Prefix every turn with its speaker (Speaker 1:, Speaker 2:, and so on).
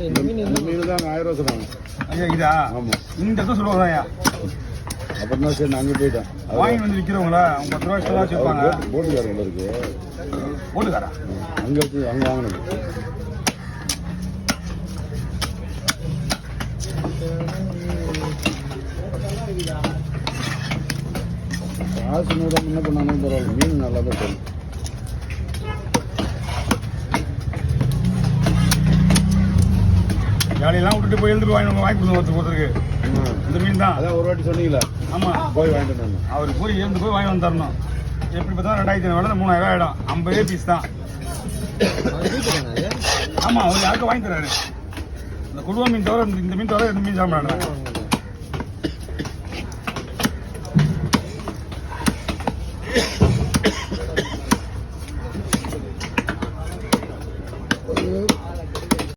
Speaker 1: இந்த மீன் தான் 1000 ரூபா சொன்னாங்க.
Speaker 2: ஐயா இதா? ஆமாம். இந்த இடத்த சொல்லுவாங்க ஐயா.
Speaker 1: அப்புறம் தான் சரி நான் அங்கே போயிட்டேன்.
Speaker 2: வாங்கி வந்து விற்கிறவங்களா அவங்க 10 ரூபா எக்ஸ்ட்ரா வச்சுருப்பாங்க.
Speaker 1: போட்டுக்காரங்க இருக்கு.
Speaker 2: போட்டுக்காரா?
Speaker 1: அங்கே வச்சு அங்கே வாங்கினது. காசு நூறு என்ன பண்ணாலும் பரவாயில்ல, மீன் நல்லா தான் தரும்.
Speaker 2: ஜாலியெல்லாம் விட்டுட்டு போய் எழுந்து வாங்கி கொடுங்க ஒருத்தருக்கு. இந்த மீன் தான்
Speaker 1: அதான் ஒரு வாட்டி சொன்னீங்களா?
Speaker 2: ஆமாம்,
Speaker 1: போய் வாங்கிட்டு வந்தாங்க.
Speaker 2: அவர் போய் எழுந்து போய் வாங்கி வந்து தரணும். எப்படி பார்த்தா 2000 வேலை 3000 ஆகிடும். 50 பீஸ் தான். ஆமாம், அவர் யாருக்கும் வாங்கி தராரு. இந்த குடும்ப மீன் தவிர இந்த மீன் தவிர எந்த மீன் சாப்பிட்றாங்க.